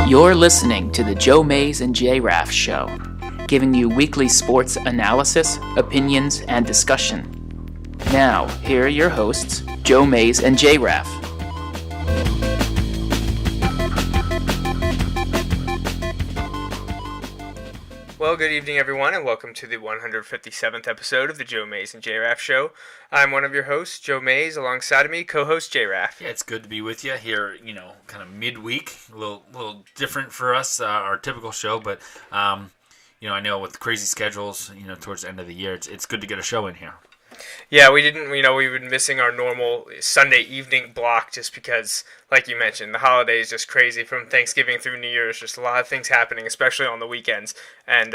You're listening to the Joe Mays and J-Raff Show, giving you weekly sports analysis, opinions, and discussion. Now, here are your hosts, Joe Mays and J-Raff. Well, good evening, everyone, and welcome to the 157th episode of the Joe Mays and J-Raff Show. I'm one of your hosts, Joe Mays, alongside of me, co-host J-Raff. Yeah, it's good to be with you here, kind of midweek, a little different for us, our typical show, but, I know with crazy schedules, towards the end of the year, it's good to get a show in here. Yeah, we've been missing our normal Sunday evening block just because, like you mentioned, the holiday is just crazy from Thanksgiving through New Year's. Just a lot of things happening, especially on the weekends. And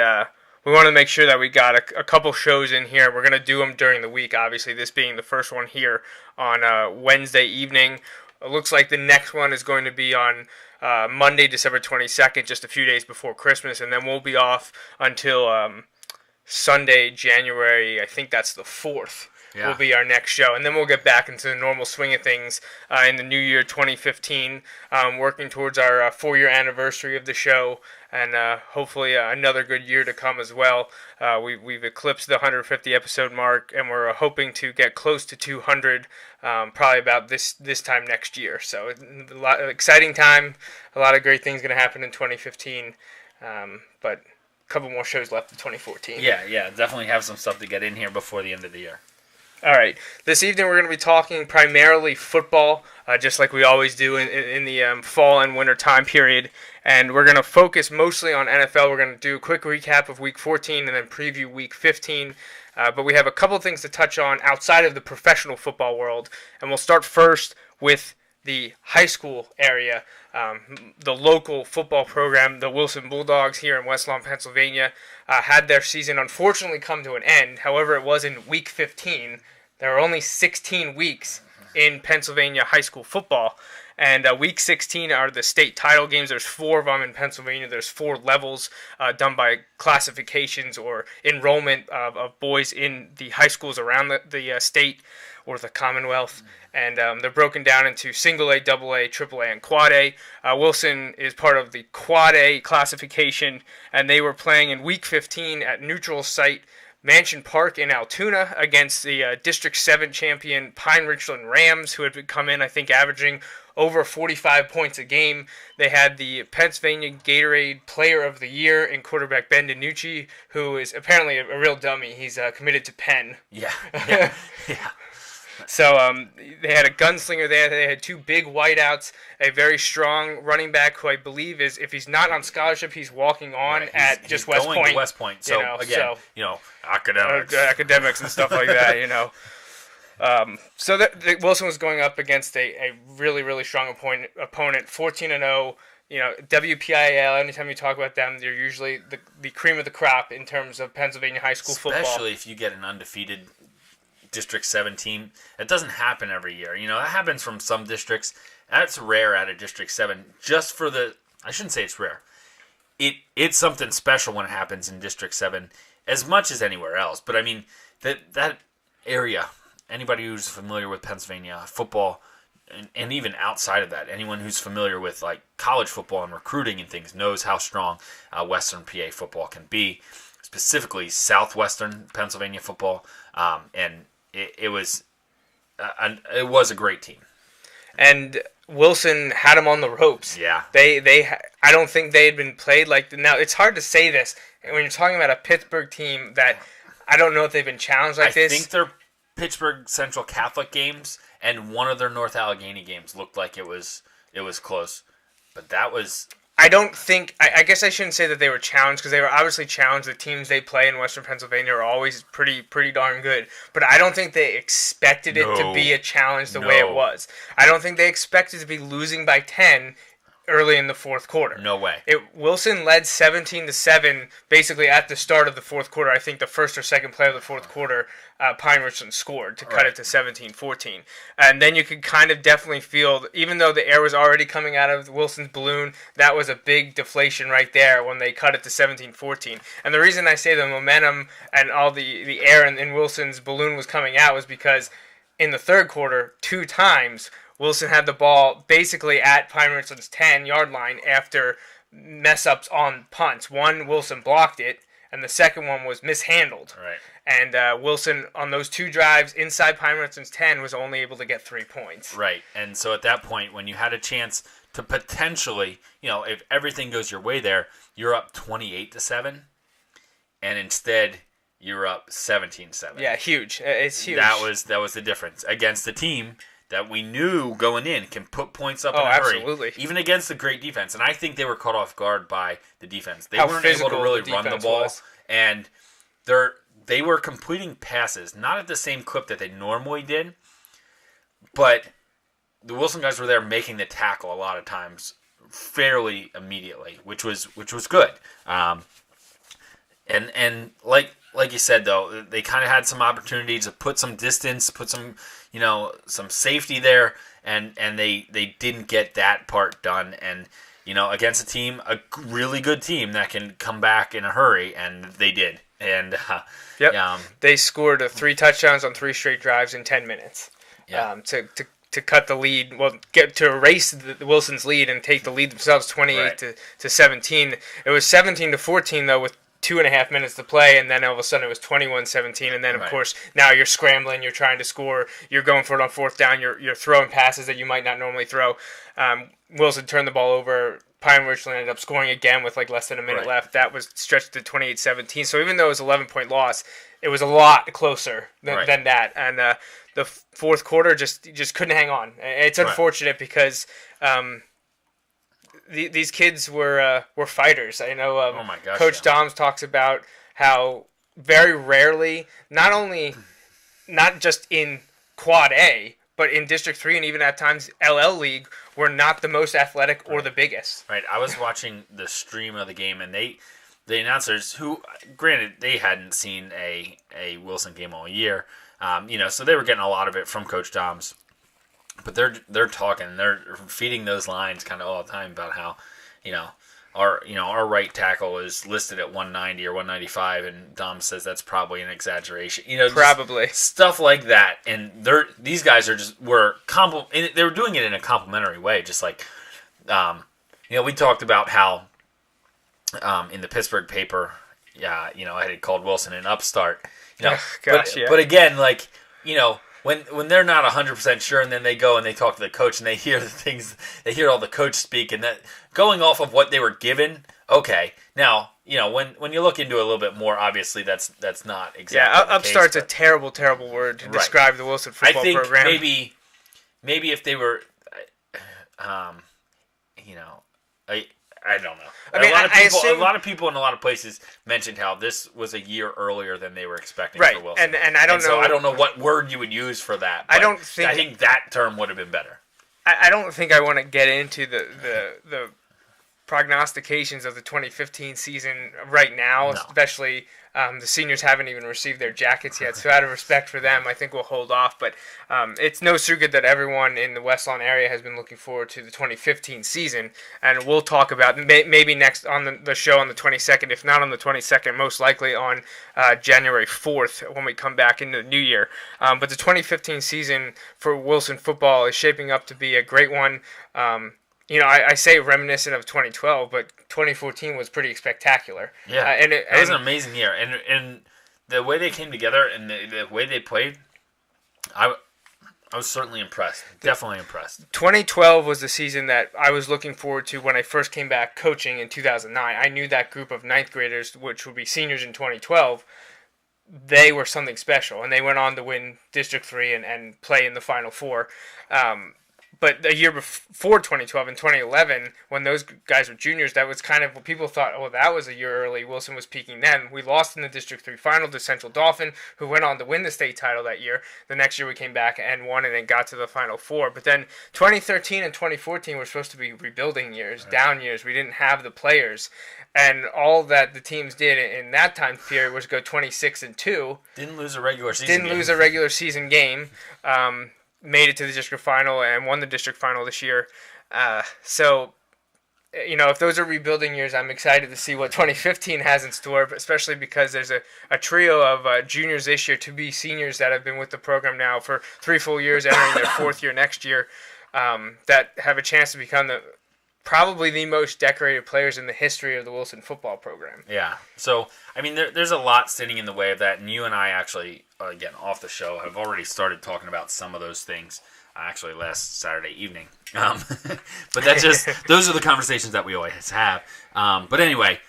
we want to make sure that we got a couple shows in here. We're going to do them during the week, obviously, this being the first one here on Wednesday evening. It looks like the next one is going to be on Monday, December 22nd, just a few days before Christmas. And then we'll be off until Sunday, January, I think that's the 4th, will be our next show. And then we'll get back into the normal swing of things in the new year 2015, working towards our 4-year anniversary of the show, and hopefully another good year to come as well. We've eclipsed the 150 episode mark, and we're hoping to get close to 200 probably about this time next year. So a lot of exciting time, a lot of great things going to happen in 2015, but couple more shows left in 2014. Yeah, definitely have some stuff to get in here before the end of the year. All right, this evening we're going to be talking primarily football, just like we always do in the fall and winter time period, and we're going to focus mostly on NFL. We're going to do a quick recap of Week 14 and then preview Week 15, but we have a couple things to touch on outside of the professional football world, and we'll start first with the high school area. The local football program, the Wilson Bulldogs here in West Lawn, Pennsylvania, had their season unfortunately come to an end. However, it was in Week 15. There are only 16 weeks in Pennsylvania high school football, and Week 16 are the state title games. There's 4 of them in Pennsylvania. There's 4 levels done by classifications or enrollment of boys in the high schools around the state or the Commonwealth. And they're broken down into single A, double A, triple A, and quad A. Wilson is part of the quad A classification, and they were playing in Week 15 at neutral site Mansion Park in Altoona against the District 7 champion Pine Richland Rams, who had come in, I think, averaging over 45 points a game. They had the Pennsylvania Gatorade Player of the Year in quarterback Ben DiNucci, who is apparently a real dummy. He's committed to Penn. Yeah. So they had a gunslinger there. They had 2 big wideouts, a very strong running back who I believe is, if he's not on scholarship, he's walking on at just West Point. Going to West Point. So, academics and stuff like that, So Wilson was going up against a really, really strong opponent, 14-0. WPIAL, anytime you talk about them, they're usually the cream of the crop in terms of Pennsylvania high school football. Especially if you get an undefeated District 7 team. It doesn't happen every year. That happens from some districts. That's rare at a District 7. I shouldn't say it's rare. It's something special when it happens in District 7 as much as anywhere else. But I mean, that area, anybody who's familiar with Pennsylvania football, and even outside of that, anyone who's familiar with like college football and recruiting and things knows how strong Western PA football can be, specifically Southwestern Pennsylvania football, and it was a great team. And Wilson had them on the ropes. Yeah. I don't think they had been played like... Now, it's hard to say this when you're talking about a Pittsburgh team that I don't know if they've been challenged like this. I think their Pittsburgh Central Catholic games and one of their North Allegheny games looked like it was close. But that was... I don't think... I guess I shouldn't say that they were challenged, because they were obviously challenged. The teams they play in Western Pennsylvania are always pretty darn good. But I don't think they expected it to be a challenge the way it was. I don't think they expected to be losing by 10 early in the fourth quarter. No way. Wilson led 17-7 basically at the start of the fourth quarter. I think the first or second play of the fourth quarter, Pine Richland scored to cut it to 17-14. And then you could kind of definitely feel, even though the air was already coming out of Wilson's balloon, that was a big deflation right there when they cut it to 17-14. And the reason I say the momentum and all the air in Wilson's balloon was coming out was because in the third quarter, 2 times, Wilson had the ball basically at Pine Richland's 10-yard line after mess-ups on punts. One, Wilson blocked it, and the second one was mishandled. Right. And Wilson, on those 2 drives inside Pine Richland's 10, was only able to get 3 points. Right. And so at that point, when you had a chance to potentially, if everything goes your way there, you're up 28-7, and instead you're up 17-7. Yeah, huge. It's huge. That was the difference against the team that we knew going in can put points up in a hurry. Absolutely. Even against the great defense. And I think they were caught off guard by the defense. They How weren't able to really the run the ball. was. And they were completing passes, not at the same clip that they normally did, but the Wilson guys were there making the tackle a lot of times fairly immediately, which was good. And like you said, though, they kind of had some opportunities to put some distance, put some some safety there, and they didn't get that part done. And against a really good team that can come back in a hurry, and they did. And they scored 3 touchdowns on 3 straight drives in 10 minutes. Yeah. To cut the lead, get to erase the Wilson's lead and take the lead themselves 28 to 17. It was 17-14 though with 2.5 minutes to play, and then all of a sudden it was 21-17, and then of course now you're scrambling, you're trying to score, you're going for it on 4th down, you're throwing passes that you might not normally throw. Wilson turned the ball over. Pine Richland ended up scoring again with less than a minute left. That was stretched to 28-17. So even though it was an 11-point loss, it was a lot closer than that. And the fourth quarter just couldn't hang on. It's unfortunate because these kids were fighters. I know oh my gosh, Coach Doms talks about how very rarely, not just in Quad A, but in District 3 and even at times LL League, were not the most athletic or the biggest. Right. I was watching the stream of the game, and the announcers, who, granted, they hadn't seen a Wilson game all year, so they were getting a lot of it from Coach Doms. But they're talking, they're feeding those lines kind of all the time about how, our right tackle is listed at 190 or 195, and Dom says that's probably an exaggeration. Probably stuff like that. And these guys were they were doing it in a complimentary way, just like, we talked about how in the Pittsburgh paper, I had called Wilson an upstart. But again, when they're not 100% sure, and then they go and they talk to the coach and they hear they hear all the coach speak, and that going off of what they were given, okay. Now, when you look into it a little bit more, obviously that's not exactly the upstart's case, a terrible word to describe the Wilson football program. I think maybe if they were, I don't know. A lot of people in a lot of places mentioned how this was a year earlier than they were expecting for Wilson. And I don't know. So I don't know what word you would use for that. I think that term would have been better. I don't think I want to get into the prognostications of the 2015 season right now, especially the seniors haven't even received their jackets yet. So out of respect for them, I think we'll hold off. But it's no secret that everyone in the West Lawn area has been looking forward to the 2015 season. And we'll talk about maybe next on the show on the 22nd, if not on the 22nd, most likely on January 4th when we come back into the new year. But the 2015 season for Wilson football is shaping up to be a great one. I say reminiscent of 2012, but 2014 was pretty spectacular. Yeah, it was an amazing year. And the way they came together and the way they played, I was certainly impressed. Definitely impressed. 2012 was the season that I was looking forward to when I first came back coaching in 2009. I knew that group of 9th graders, which would be seniors in 2012, they were something special. And they went on to win District 3 and play in the Final Four. But a year before 2012, in 2011, when those guys were juniors, that was kind of what people thought, that was a year early. Wilson was peaking then. We lost in the District 3 final to Central Dauphin, who went on to win the state title that year. The next year we came back and won and then got to the Final Four. But then 2013 and 2014 were supposed to be rebuilding years, down years. We didn't have the players. And all that the teams did in that time period was go 26-2. Didn't lose a regular season game. Made it to the district final and won the district final this year. So, if those are rebuilding years, I'm excited to see what 2015 has in store, but especially because there's a trio of juniors this year to be seniors that have been with the program now for 3 full years, entering their 4th year next year. that have a chance to become probably the most decorated players in the history of the Wilson football program. Yeah. So, I mean, there's a lot standing in the way of that, and you and I actually, again, off the show, have already started talking about some of those things, actually last Saturday evening. But that's just, those are the conversations that we always have. But anyway,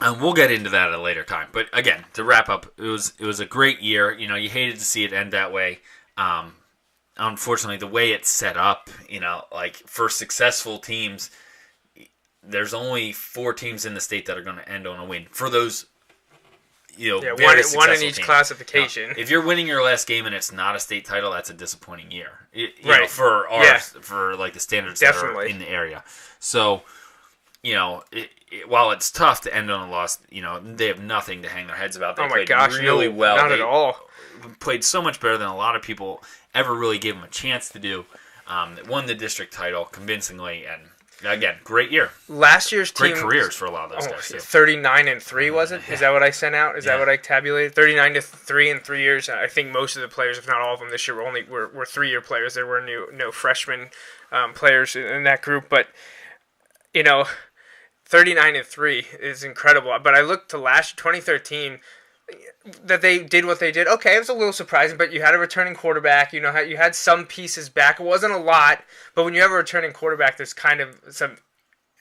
we'll get into that at a later time. But again, to wrap up, it was a great year. You know, you hated to see it end that way. Unfortunately, the way it's set up, you know, like for successful teams, there's only 4 teams in the state that are going to end on a win. For those, you know, one in each teams. classification. Now, if you're winning your last game and it's not a state title, that's a disappointing year. You Right. know, for ours, for like the standards that are Definitely. in the area. So, you know, while it's tough to end on a loss, you know, they have nothing to hang their heads about. They Oh my played gosh, really no, well. not They at all. played so much better than a lot of people ever really gave them a chance to do. Won the district title convincingly, and again, great year. Last year's team, Great careers for a lot of those guys too. 39-3 was it? Is that what I sent out? Is that Yeah. what I tabulated? 39-3 in 3 years. I think most of the players, if not all of them, this year were 3-year players. There were no freshman players in that group, but you know, 39-3 is incredible. But I looked to last 2013. That they did what they did. Okay, it was a little surprising, but you had a returning quarterback. You know, you had some pieces back. It wasn't a lot, but when you have a returning quarterback, there's kind of some.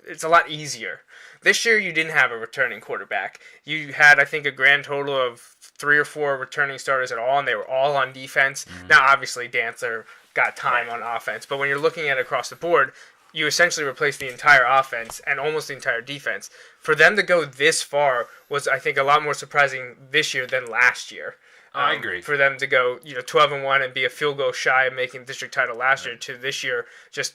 It's a lot easier. This year, you didn't have a returning quarterback. You had, I think, a grand total of 3 or 4 returning starters at all, and they were all on defense. Mm-hmm. Now, obviously, Dancer got time on offense, but when you're looking at it across the board, you essentially replaced the entire offense and almost the entire defense. For them to go this far was, I think, a lot more surprising this year than last year. I agree. For them to go, 12-1 and be a field goal shy of making district title last year to this year, just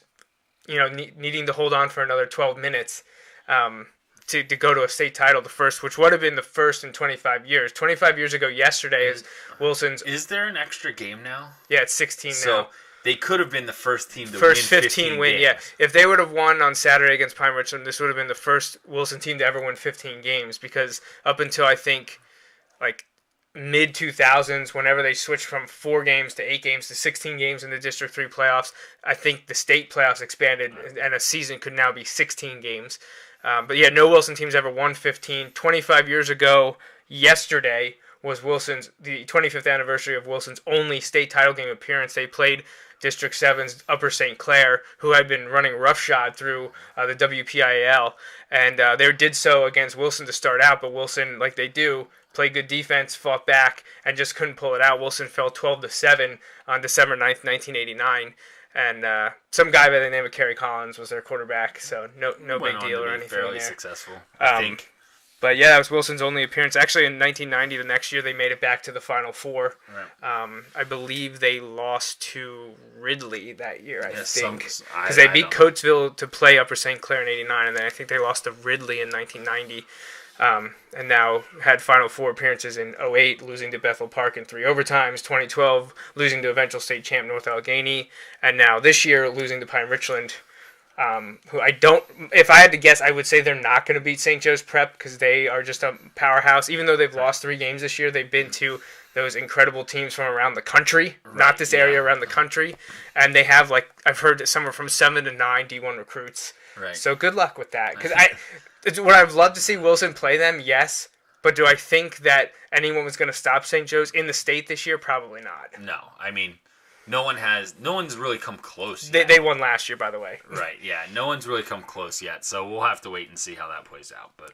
needing to hold on for another 12 minutes to go to a state title, the first, which would have been the first in 25 years. 25 years ago yesterday is Wilson's. Is there an extra game now? Yeah, it's 16 now. So they could have been the first team to first win 15 win, games. yeah. If they would have won on Saturday against Pine Richland, this would have been the first Wilson team to ever win 15 games, because up until, I think, like mid-2000s, whenever they switched from 4 games to 8 games to 16 games in the District 3 playoffs, I think the state playoffs expanded, and a season could now be 16 games. But yeah, no Wilson teams ever won 15. 25 years ago, yesterday, was the 25th anniversary of Wilson's only state title game appearance. They played District 7's Upper St. Clair, who had been running roughshod through the WPIAL, and they did so against Wilson to start out, but Wilson, like they do, played good defense, fought back, and just couldn't pull it out. Wilson fell 12-7 on December 9th, 1989, and some guy by the name of Kerry Collins was their quarterback, so no big deal or anything fairly there. successful, I think. But yeah, that was Wilson's only appearance. Actually, in 1990, the next year, they made it back to the Final Four. Right. I believe they lost to Ridley that year, I think. Because they beat Coatesville to play Upper St. Clair in 89, and then I think they lost to Ridley in 1990. And now had Final Four appearances in 08, losing to Bethel Park in 3 overtimes, 2012, losing to eventual state champ North Allegheny, and now this year, losing to Pine Richland. Who if I had to guess, I would say they're not going to beat St. Joe's Prep, because they are just a powerhouse. Even though they've lost 3 games this year, they've been to those incredible teams from around the country, not this area, around the country. And they have, like, I've heard somewhere from 7 to 9 D1 recruits. Right. So good luck with that. Because would I love to see Wilson play them? Yes. But do I think that anyone was going to stop St. Joe's in the state this year? Probably not. No, I mean, no one's really come close yet. They won last year, by the way. Right, yeah. No one's really come close yet, so we'll have to wait and see how that plays out. But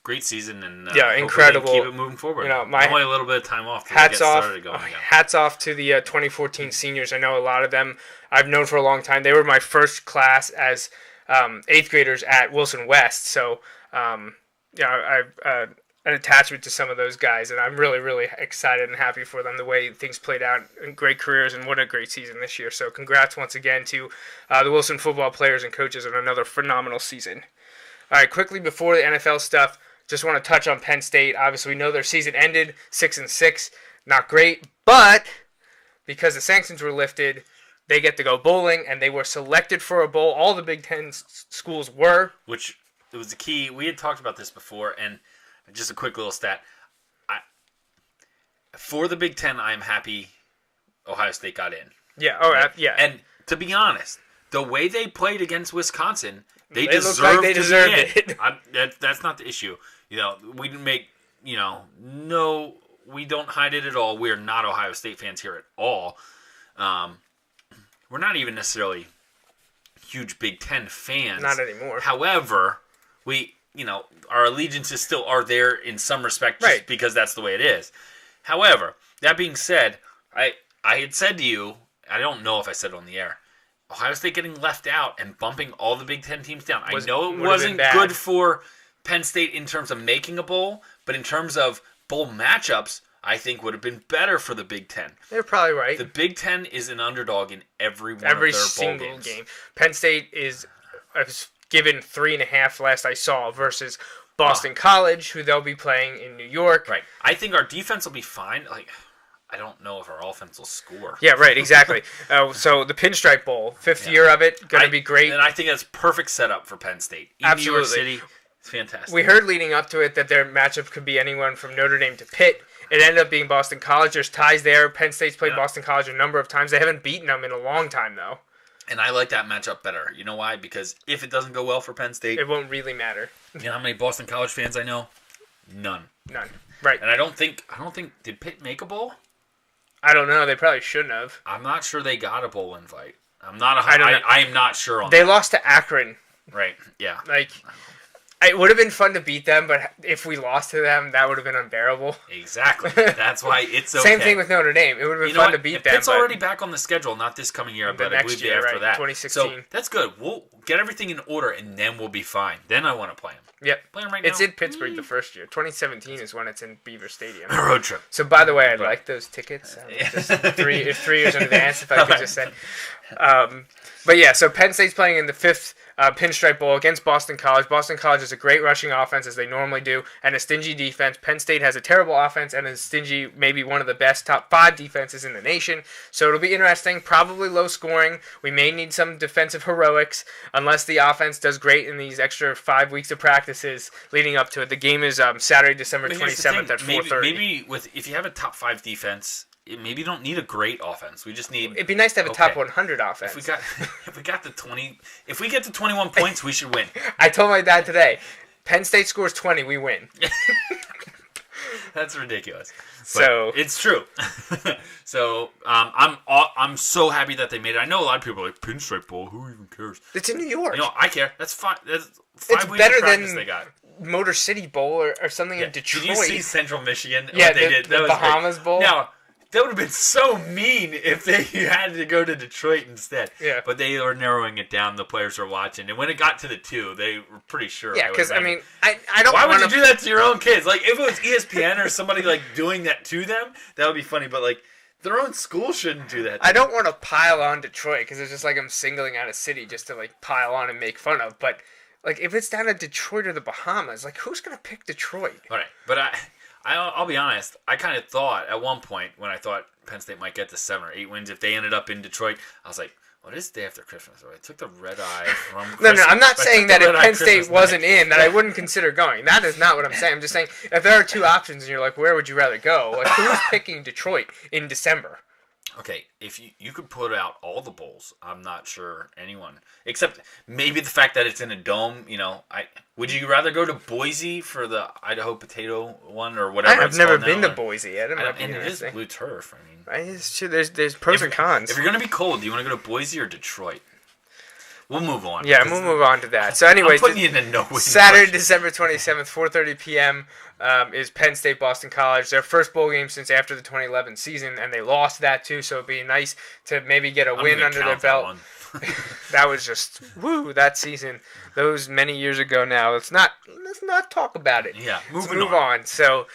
great season, and incredible. Keep it moving forward. Only a little bit of time off to get started going again. Hats off to the 2014 seniors. I know a lot of them I've known for a long time. They were my first class as 8th graders at Wilson West, so I've an attachment to some of those guys, and I'm really, really excited and happy for them, the way things played out, and great careers, and what a great season this year. So congrats once again to the Wilson football players and coaches on another phenomenal season. All right, quickly before the NFL stuff, just want to touch on Penn State. Obviously, we know their season ended 6-6, not great, but because the sanctions were lifted, they get to go bowling, and they were selected for a bowl. All the Big Ten schools were. Which, it was the key. We had talked about this before, and just a quick little stat. For the Big Ten, I'm happy Ohio State got in. Yeah. Oh, yeah. And to be honest, the way they played against Wisconsin, they looked like they deserved it. That's not the issue. We didn't make, no, we don't hide it at all. We are not Ohio State fans here at all. We're not even necessarily huge Big Ten fans. Not anymore. However, we, our allegiances still are there in some respect just because that's the way it is. However, that being said, I had said to you, I don't know if I said it on the air, Ohio State getting left out and bumping all the Big Ten teams down. I know it wasn't good for Penn State in terms of making a bowl, but in terms of bowl matchups, I think would have been better for the Big Ten. They're probably right. The Big Ten is an underdog in every one of their bowl single games. Game. Penn State is given 3.5 last I saw versus Boston College, who they'll be playing in New York. Right. I think our defense will be fine. I don't know if our offense will score. Yeah, right, exactly. So the Pinstripe Bowl, fifth year of it, going to be great. And I think that's perfect setup for Penn State. In Absolutely. New York City, it's fantastic. We heard leading up to it that their matchup could be anyone from Notre Dame to Pitt. It ended up being Boston College. There's ties there. Penn State's played Boston College a number of times. They haven't beaten them in a long time, though. And I like that matchup better. You know why? Because if it doesn't go well for Penn State, it won't really matter. You know how many Boston College fans I know? None. Right. And I don't think did Pitt make a bowl? I don't know. They probably shouldn't have. I'm not sure they got a bowl invite. I am not sure on that. They that. lost to Akron. Right. Yeah. It would have been fun to beat them, but if we lost to them, that would have been unbearable. Exactly. That's why it's okay. Same thing with Notre Dame. It would have been fun to beat them. Pitt's already back on the schedule, not this coming year, but I believe after that. 2016. So that's good. We'll get everything in order, and then we'll be fine. Then I want to play them. Yep. Play them right now. It's in Pittsburgh the first year. 2017 is when it's in Beaver Stadium. A road trip. So, by the way, I'd like those tickets. Just 3 years in advance, if I could just say. But yeah, so Penn State's playing in the fifth Pinstripe Bowl against Boston College. Boston College has a great rushing offense, as they normally do, and a stingy defense. Penn State has a terrible offense and a stingy, maybe one of the best top 5 defenses in the nation. So it'll be interesting, probably low scoring. We may need some defensive heroics, unless the offense does great in these extra 5 weeks of practices leading up to it. The game is Saturday, December 27th at 4:30. Maybe if you have a top 5 defense, maybe you don't need a great offense. We just need. It'd be nice to have a top 100 offense. If we get to 21 points, we should win. I told my dad today, Penn State scores 20, we win. That's ridiculous. So it's true. So I'm so happy that they made it. I know a lot of people are like Pinstripe Bowl. Who even cares? It's in New York. I care. That's fine. That's 5 it's weeks better of practice than they got. Motor City Bowl or something in Detroit. Did you see Central Michigan? Yeah, what they did? The Bahamas great. Bowl. Now, that would have been so mean if they had to go to Detroit instead. Yeah. But they are narrowing it down. The players are watching. And when it got to the 2, they were pretty sure. Yeah, because, I don't Why would you do that to your own kids? Like, if it was ESPN or somebody, doing that to them, that would be funny. But, their own school shouldn't do that. I don't want to pile on Detroit because it's just like I'm singling out a city just to, pile on and make fun of. But, if it's down to Detroit or the Bahamas, who's going to pick Detroit? All right. But I'll be honest. I kind of thought at one point when I thought Penn State might get to 7 or 8 wins if they ended up in Detroit, I was like, well, this is the day after Christmas. So I took the red eye from Christmas. No, I'm not saying that if Penn State wasn't in, that I wouldn't consider going. That is not what I'm saying. I'm just saying if there are 2 options and you're like, where would you rather go? Who's picking Detroit in December? Okay, if you could put out all the bowls, I'm not sure anyone, except maybe the fact that it's in a dome. Would you rather go to Boise for the Idaho potato one or whatever? I've never been to Boise. It is blue turf. It's true. There's pros and cons. If you're gonna be cold, do you want to go to Boise or Detroit? We'll move on. Yeah, we'll move on to that. So anyways, I'm putting you in no way. Saturday, December 27th, 4:30 p.m. Is Penn State Boston College. Their first bowl game since after the 2011 season, and they lost that too. So it'd be nice to maybe get a win under their belt. That was just that season. Those many years ago now. Let's not talk about it. Yeah, let's move on. So.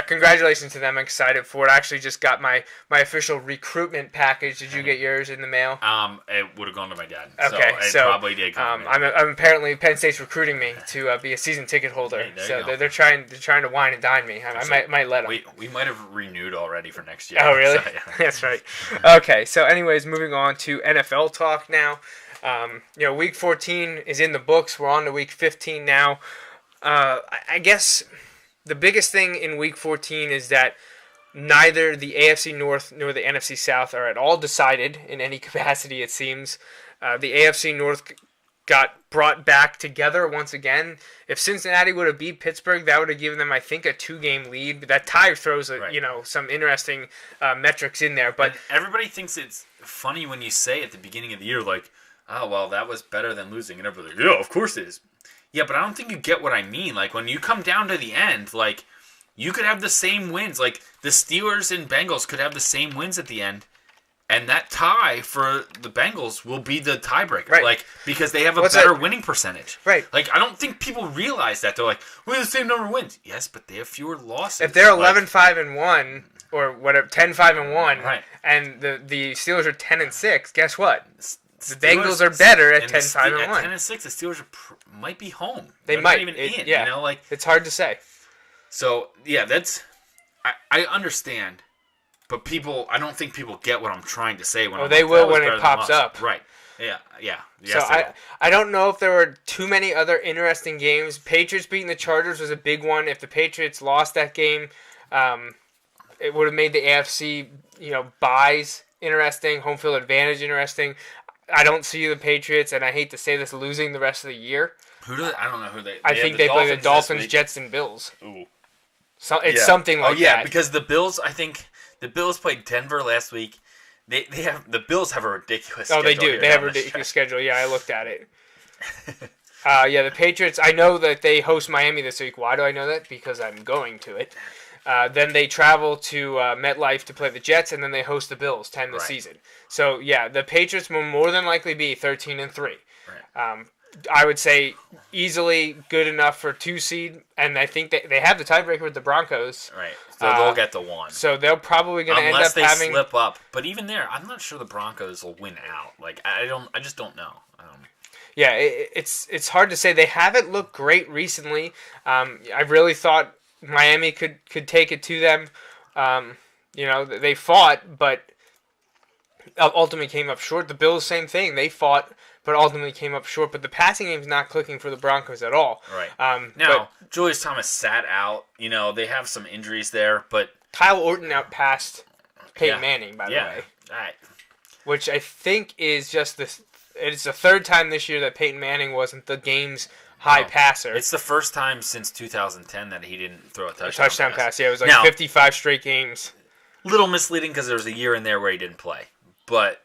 Congratulations to them. I'm excited for it. I actually just got my official recruitment package. Did you get yours in the mail? It would have gone to my dad. Okay, so probably did. I'm apparently Penn State's recruiting me to be a season ticket holder. Hey, they're trying to wine and dine me. I might let them. We might have renewed already for next year. Oh really? So, yeah. That's right. Okay, so anyways, moving on to NFL talk now. Week 14 is in the books. We're on to week 15 now. I guess. The biggest thing in Week 14 is that neither the AFC North nor the NFC South are at all decided in any capacity, it seems. The AFC North got brought back together once again. If Cincinnati would have beat Pittsburgh, that would have given them, I think, a 2-game lead. But that tie throws some interesting metrics in there. But and everybody thinks it's funny when you say at the beginning of the year, like, oh, well, that was better than losing. And everybody's like, yeah, of course it is. Yeah, but I don't think you get what I mean. Like, when you come down to the end, like, you could have the same wins. Like, the Steelers and Bengals could have the same wins at the end. And that tie for the Bengals will be the tiebreaker, right? Like, because they have a better winning percentage, right? Like, I don't think people realize that. They're like, we have the same number of wins. Yes, but they have fewer losses. If they're 11-5-1 or whatever, 10-5-1, right, and the Steelers are 10-6, guess what? The Bengals are better at 10-5-1. At 10-6, the Steelers might be home. They They're might not even in. Yeah, you know, like it's hard to say. So yeah, I understand. But I don't think people get what I'm trying to say. They will when it pops up. Right. Yeah. Yes, so I don't know if there were too many other interesting games. Patriots beating the Chargers was a big one. If the Patriots lost that game, it would have made the AFC, buys interesting, home field advantage interesting. I don't see the Patriots, and I hate to say this, losing the rest of the year. I don't know who they. I think they play the Dolphins, Jets, and Bills. Ooh. So it's something like that. Oh yeah, because the Bills, I think. The Bills played Denver last week. The Bills have a ridiculous schedule. Oh, they do. They have a ridiculous schedule. Yeah, I looked at it. The Patriots, I know that they host Miami this week. Why do I know that? Because I'm going to it. Then they travel to MetLife to play the Jets, and then they host the Bills to end the season. So, yeah, the Patriots will more than likely be 13-3. Right. I would say easily good enough for 2 seed, and I think they have the tiebreaker with the Broncos. Right, so they'll get the 1. So they're probably going to end up having... Unless they slip up. But even there, I'm not sure the Broncos will win out. Like, I just don't know. Yeah, it's hard to say. They haven't looked great recently. I really thought Miami could take it to them. They fought, but ultimately came up short. The Bills, same thing. They fought, but ultimately came up short. But the passing game's not clicking for the Broncos at all. Right. Now, Julius Thomas sat out. They have some injuries there, but... Kyle Orton outpassed Peyton Manning, by the way. Right. Which I think is just it's the third time this year that Peyton Manning wasn't the game's high passer. It's the first time since 2010 that he didn't throw a touchdown pass. Yeah, it was like 55 straight games. Little misleading because there was a year in there where he didn't play. But,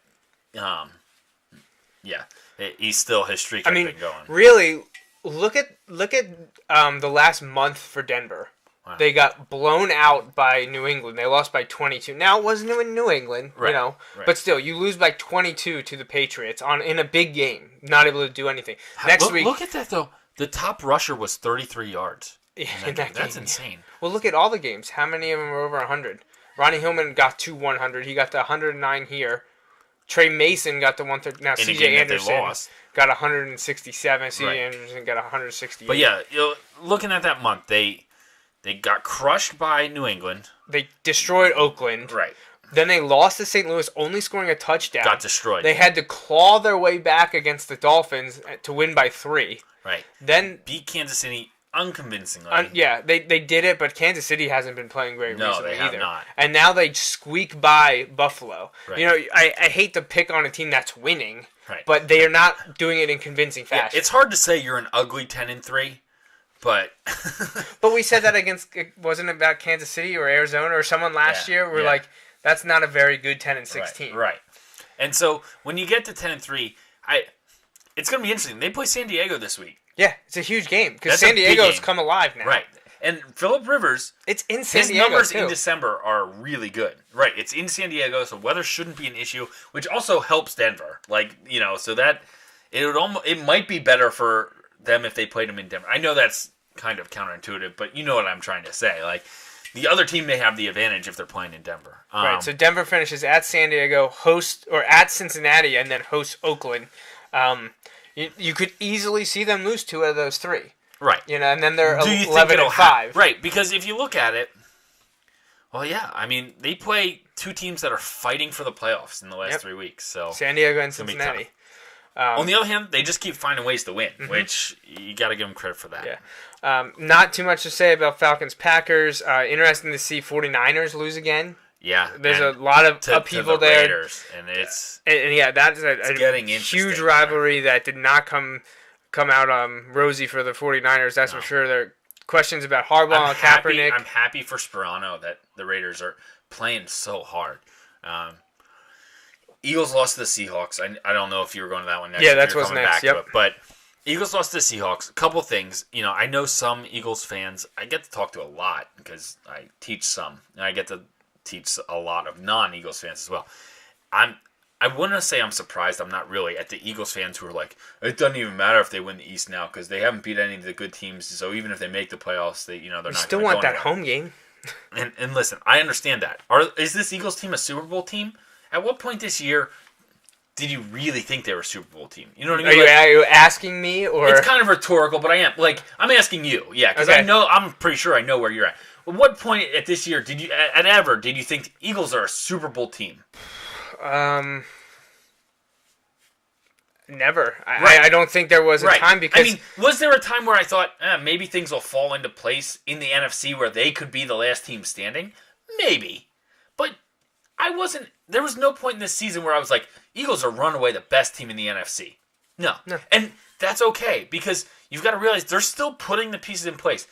he's still, his streak has been going. Really, look at the last month for Denver. Wow. They got blown out by New England. They lost by 22. Now, it wasn't in New England, right. But still, you lose by 22 to the Patriots in a big game, not able to do anything. Next week, look at that, though. The top rusher was 33 yards. In that That's game. insane. Well, look at all the games. How many of them are over 100? Ronnie Hillman got to 100. He got to 109 here. Trey Mason got to 130. Now, C.J. Anderson got 167. C.J. Anderson got 168. But yeah, looking at that month, they got crushed by New England. They destroyed Oakland. Right. Then they lost to St. Louis, only scoring a touchdown. Got destroyed. They had to claw their way back against the Dolphins to win by 3. Right. Then beat Kansas City unconvincingly. They did it, but Kansas City hasn't been playing great recently they have either. not. And now they squeak by Buffalo. Right. I hate to pick on a team that's winning, right. but they are not doing it in convincing fashion. Yeah, it's hard to say you're an ugly 10-3, but but we said that wasn't it about Kansas City or Arizona or someone last year? We're like, that's not a very good 10-6 team. Right. And so when you get to 10-3, it's going to be interesting. They play San Diego this week. Yeah, it's a huge game because San Diego's come alive now. Right. And Phillip Rivers, it's in San Diego. His numbers too. In December are really good. Right. It's in San Diego, so weather shouldn't be an issue, which also helps Denver. So that it might be better for them if they played them in Denver. I know that's kind of counterintuitive, but you know what I'm trying to say. The other team may have the advantage if they're playing in Denver. Right. So Denver finishes at San Diego, at Cincinnati, and then hosts Oakland. You could easily see them lose 2 out of those 3. Right. And then they're 11-5. Right, because if you look at it, well, yeah, they play 2 teams that are fighting for the playoffs in the last 3 weeks. So San Diego and Cincinnati. On the other hand, they just keep finding ways to win, which you got to give them credit for that. Yeah. Not too much to say about Falcons-Packers. Interesting to see 49ers lose again. Yeah. There's a lot of upheaval there. Raiders, and it's that is a getting huge rivalry that did not come out rosy for the 49ers, that's for sure. There are questions about Harbaugh and Kaepernick. I'm happy for Sperano that the Raiders are playing so hard. Eagles lost to the Seahawks. I don't know if you were going to that one next. Yeah, that's what's next. Yep. But Eagles lost to the Seahawks. A couple things. I know some Eagles fans. I get to talk to a lot because I teach some, and I get to teach a lot of non-Eagles fans as well. I wouldn't say I'm surprised. I'm not really at the Eagles fans who are like, it doesn't even matter if they win the East now because they haven't beat any of the good teams. So even if they make the playoffs, they're not. Still want that home game. And listen, I understand that. Is this Eagles team a Super Bowl team? At what point this year did you really think they were a Super Bowl team? You know what I mean? Are you asking me, or it's kind of rhetorical? But I am. I'm asking you. Yeah, because okay. I'm pretty sure I know where you're at. At what point at this year did you think the Eagles are a Super Bowl team? Never. Right. I don't think there was a time because... was there a time where I thought, maybe things will fall into place in the NFC where they could be the last team standing? Maybe. But I wasn't... There was no point in this season where I was like, Eagles are runaway the best team in the NFC. No. And that's okay because you've got to realize they're still putting the pieces in place.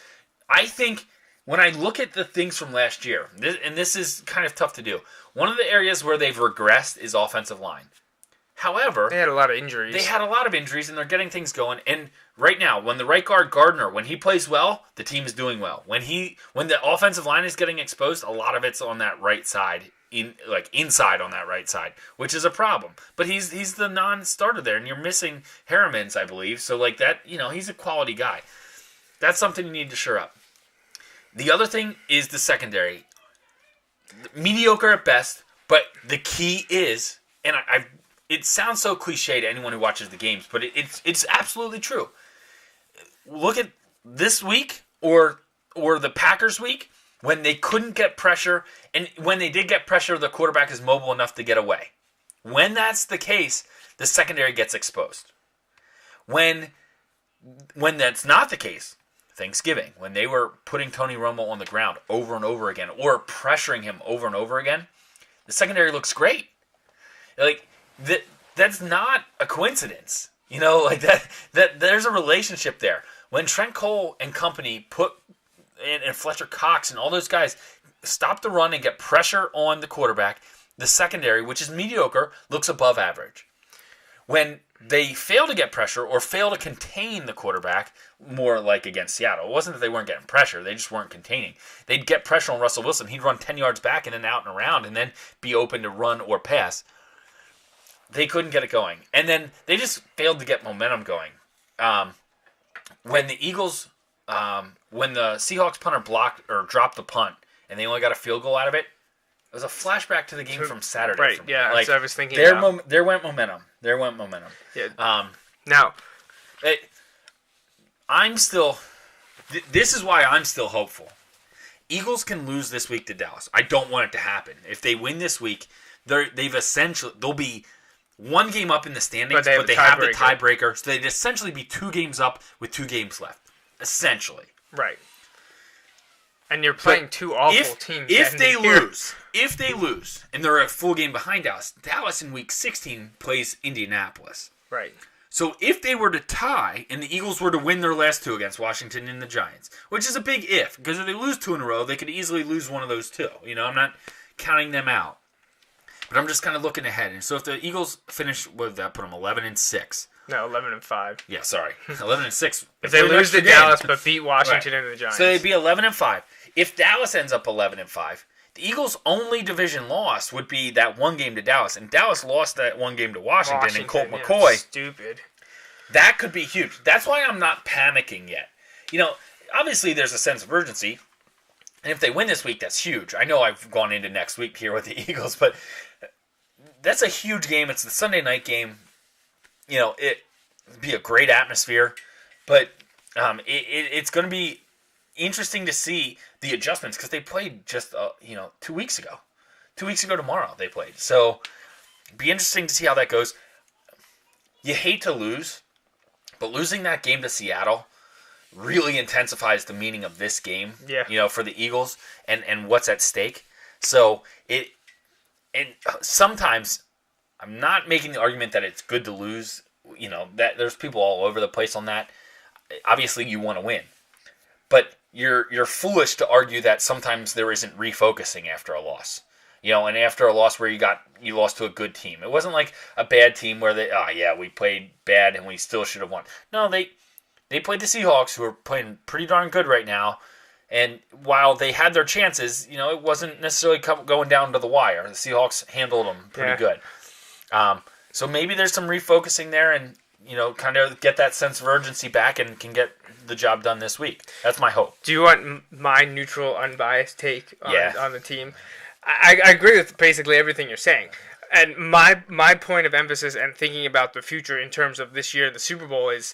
I think when I look at the things from last year, and this is kind of tough to do, one of the areas where they've regressed is offensive line. However, they had a lot of injuries. And they're getting things going. And right now, when the right guard Gardner, when he plays well, the team is doing well. When the offensive line is getting exposed, a lot of it's on that right side, inside on that right side, which is a problem. But he's the non-starter there, and you're missing Harrimans, I believe. So he's a quality guy. That's something you need to shore up. The other thing is the secondary, mediocre at best. But the key is, and it sounds so cliche to anyone who watches the games, but it's absolutely true. Look at this week or the Packers week when they couldn't get pressure, and when they did get pressure, the quarterback is mobile enough to get away. When that's the case, the secondary gets exposed. When that's not the case, Thanksgiving, when they were putting Tony Romo on the ground over and over again or pressuring him over and over again, the secondary looks great. That's not a coincidence. That there's a relationship there. When Trent Cole and company and Fletcher Cox and all those guys stop the run and get pressure on the quarterback, the secondary, which is mediocre, looks above average. When they fail to get pressure or fail to contain the quarterback, more like against Seattle, it wasn't that they weren't getting pressure, they just weren't containing. They'd get pressure on Russell Wilson, he'd run 10 yards back and then out and around and then be open to run or pass. They couldn't get it going. And then they just failed to get momentum going. When the Eagles, when the Seahawks punter blocked or dropped the punt and they only got a field goal out of it, it was a flashback to the game from Saturday. Right, yeah, that's what I was thinking There went momentum. Yeah. Now, I'm still... This is why I'm still hopeful. Eagles can lose this week to Dallas. I don't want it to happen. If they win this week, they'll be one game up in the standings, but they have the tiebreaker. So they'd essentially be 2 games up with 2 games left. Essentially. Right. And you're playing two awful teams. If they lose, and they're a full game behind Dallas in week 16 plays Indianapolis. Right. So if they were to tie, and the Eagles were to win their last 2 against Washington and the Giants, which is a big if, because if they lose 2 in a row, they could easily lose one of those 2. I'm not counting them out. But I'm just kind of looking ahead. And so if the Eagles finish, what would that put them, 11-6? No, 11-5. Yeah, sorry. 11-6. If they lose to Dallas but beat Washington and the Giants. So they'd be 11-5. If Dallas ends up 11-5, the Eagles' only division loss would be that 1 game to Dallas. And Dallas lost that 1 game to Washington and Colt McCoy. Stupid. That could be huge. That's why I'm not panicking yet. Obviously there's a sense of urgency. And if they win this week, that's huge. I know I've gone into next week here with the Eagles, but that's a huge game. It's the Sunday night game. It'd be a great atmosphere. But it's going to be interesting to see the adjustments because they played just 2 weeks ago. 2 weeks ago tomorrow they played. So it'd be interesting to see how that goes. you hate to lose, but losing that game to Seattle really intensifies the meaning of this game, for the Eagles and what's at stake. So and sometimes I'm not making the argument that it's good to lose, that there's people all over the place on that. Obviously you want to win. But you're foolish to argue that sometimes there isn't refocusing after a loss. And after a loss where you lost to a good team. It wasn't like a bad team where we played bad and we still should have won. No, they played the Seahawks, who are playing pretty darn good right now. And while they had their chances, it wasn't necessarily going down to the wire. The Seahawks handled them pretty good. So maybe there's some refocusing there and, kind of get that sense of urgency back and can get the job done this week. That's my hope. Do you want my neutral, unbiased take on the team? I agree with basically everything you're saying. And my point of emphasis and thinking about the future in terms of this year, the Super Bowl, is,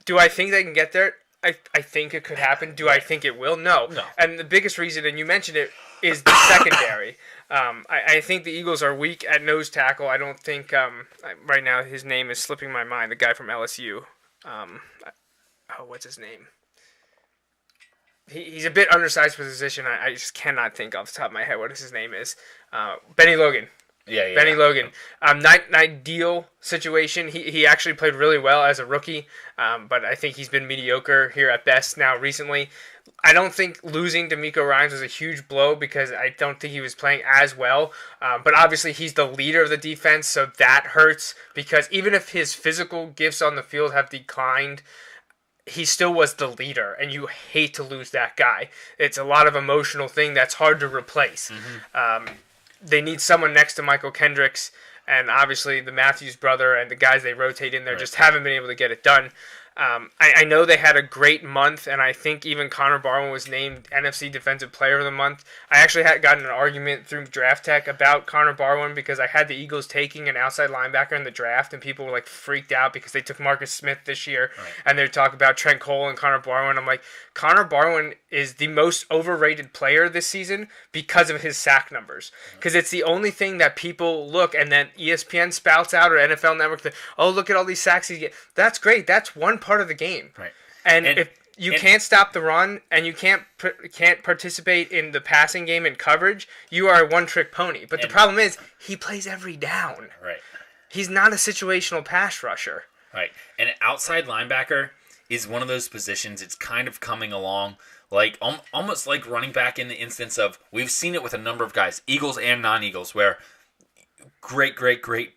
do I think they can get there? I think it could happen. Do I think it will? No. And the biggest reason, and you mentioned it, is the secondary. I think the Eagles are weak at nose tackle. I don't think, right now his name is slipping my mind, the guy from LSU. What's his name? He's a bit undersized for the position. I just cannot think off the top of my head what his name is. Benny Logan. Benny Logan. Not an ideal situation. He actually played really well as a rookie, but I think he's been mediocre here at best now recently. I don't think losing D'Amico Ryans was a huge blow because I don't think he was playing as well. But obviously he's the leader of the defense, so that hurts because even if his physical gifts on the field have declined, he still was the leader, and you hate to lose that guy. It's a lot of emotional thing that's hard to replace. They need someone next to Michael Kendricks, and obviously the Matthews brother and the guys they rotate in there just haven't been able to get it done. I know they had a great month, and I think even Connor Barwin was named NFC Defensive Player of the Month. I actually had gotten an argument through Draft Tech about Connor Barwin because I had the Eagles taking an outside linebacker in the draft, and people were like freaked out because they took Marcus Smith this year, and they talk about Trent Cole and Connor Barwin. I'm like, Connor Barwin is the most overrated player this season because of his sack numbers. Because it's the only thing that people look, and then ESPN spouts out or NFL Network, look at all these sacks he gets. That's great. That's one part of the game. And if you can't stop the run and you can't participate in the passing game and coverage, you are a one-trick pony. But the problem is he plays every down. He's not a situational pass rusher. And an outside linebacker is one of those positions. It's kind of coming along like almost like running back in the instance of, we've seen it with a number of guys, Eagles and non-Eagles, where great,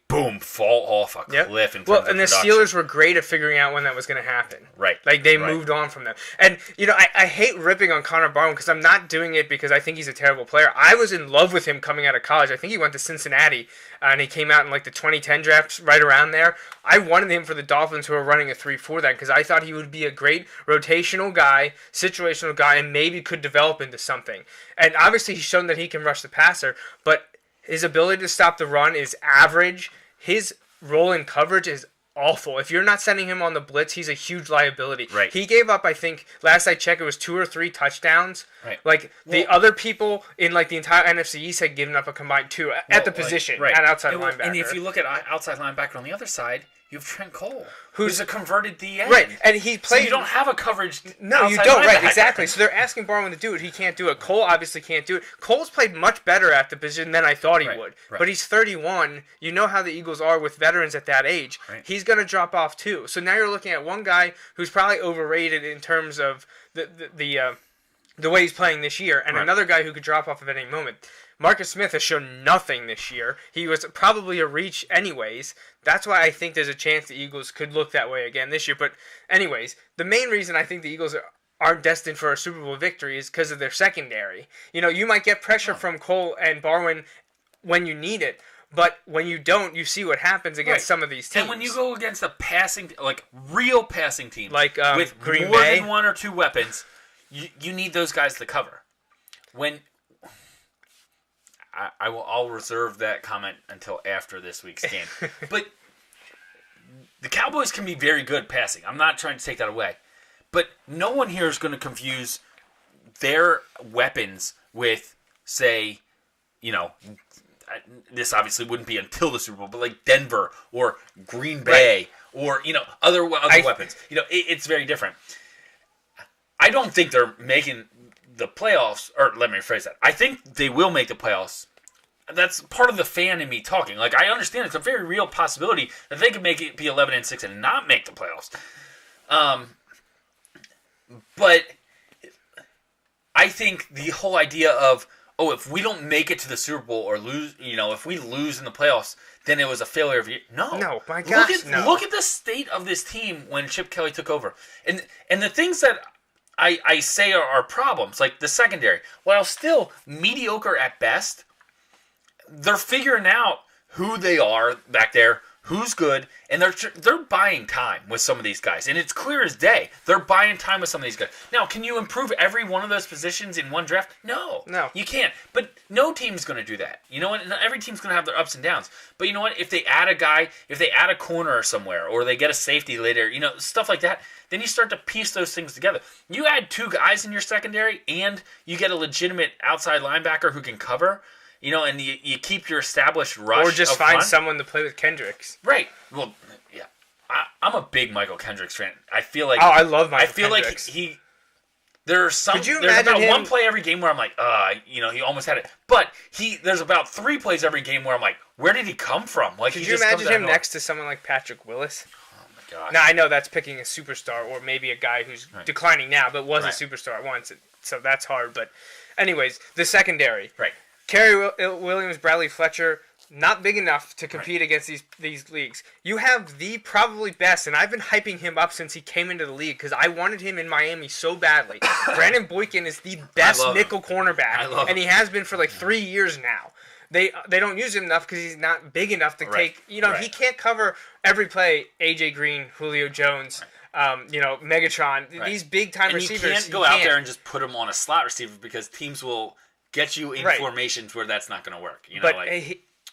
boom, fall off a cliff in terms of and the production. Steelers were great at figuring out when that was going to happen. Like, they moved on from them. And, I hate ripping on Connor Barwin because I'm not doing it because I think he's a terrible player. I was in love with him coming out of college. I think he went to Cincinnati, and he came out in, like, the 2010 drafts, right around there. I wanted him for the Dolphins, who were running a 3-4 then, because I thought he would be a great rotational guy, situational guy, and maybe could develop into something. And obviously he's shown that he can rush the passer, but his ability to stop the run is average. His role in coverage is awful. If you're not sending him on the blitz, he's a huge liability. He gave up, I think, last I checked, it was 2 or 3 touchdowns. Like, the other people in, like, the entire NFC East had given up a combined 2 at the position, at outside linebacker. And if you look at outside linebacker on the other side, you have Trent Cole, who's a converted DN. And he plays. So you don't have a coverage. No, you don't. Exactly. So they're asking Barwin to do it. He can't do it. Cole obviously can't do it. Cole's played much better at the position than I thought he would. But he's 31. You know how the Eagles are with veterans at that age. He's going to drop off too. So now you're looking at one guy who's probably overrated in terms of the way he's playing this year, and another guy who could drop off at any moment. Marcus Smith has shown nothing this year. He was probably a reach anyways. That's why I think there's a chance the Eagles could look that way again this year. But anyways, the main reason I think the Eagles aren't destined for a Super Bowl victory is because of their secondary. You might get pressure from Cole and Barwin when you need it, but when you don't, you see what happens against some of these teams. And when you go against a passing, like real passing teams, like with Green more Bay, than 1 or 2 weapons, you need those guys to cover. I'll reserve that comment until after this week's game. But the Cowboys can be very good passing. I'm not trying to take that away. But no one here is going to confuse their weapons with, say, this obviously wouldn't be until the Super Bowl, but like Denver or Green Bay or other weapons. It's very different. I don't think they're making the playoffs, or let me rephrase that. I think they will make the playoffs. That's part of the fan in me talking. Like, I understand it's a very real possibility that they could make it be 11-6 and not make the playoffs. But I think the whole idea of, if we don't make it to the Super Bowl or lose, if we lose in the playoffs, then it was a failure of year. No, my gosh, look at the state of this team when Chip Kelly took over, and the things that I say are problems, like the secondary, while still mediocre at best, they're figuring out who they are back there, who's good, and they're buying time with some of these guys. And it's clear as day. They're buying time with some of these guys. Now, can you improve every one of those positions in one draft? No. You can't. But no team's going to do that. You know what? Every team's going to have their ups and downs. But you know what? If they add a guy, if they add a corner somewhere, or they get a safety later, stuff like that, then you start to piece those things together. You add 2 guys in your secondary, and you get a legitimate outside linebacker who can cover, and you keep your established rush. Or just find someone to play with Kendricks. Right. Well, yeah. I'm a big Michael Kendricks fan. I feel like... I love Michael Kendricks. Like there's about one play every game where I'm like, he almost had it. But there's about 3 plays every game where I'm like, where did he come from? Like, could you imagine him next to someone like Patrick Willis? Oh, my gosh. Now, I know that's picking a superstar, or maybe a guy who's declining now, but was a superstar at once. So that's hard. But anyways, the secondary. Right. Kerry Williams, Bradley Fletcher, not big enough to compete against these leagues. You have the probably best, and I've been hyping him up since he came into the league because I wanted him in Miami so badly. Brandon Boykin is the best nickel cornerback, and he has been for like 3 years now. They don't use him enough because he's not big enough to take. He can't cover every play. AJ Green, Julio Jones. Megatron. These big time receivers. You can't go out there and just put him on a slot receiver because teams will get you in formations where that's not going to work.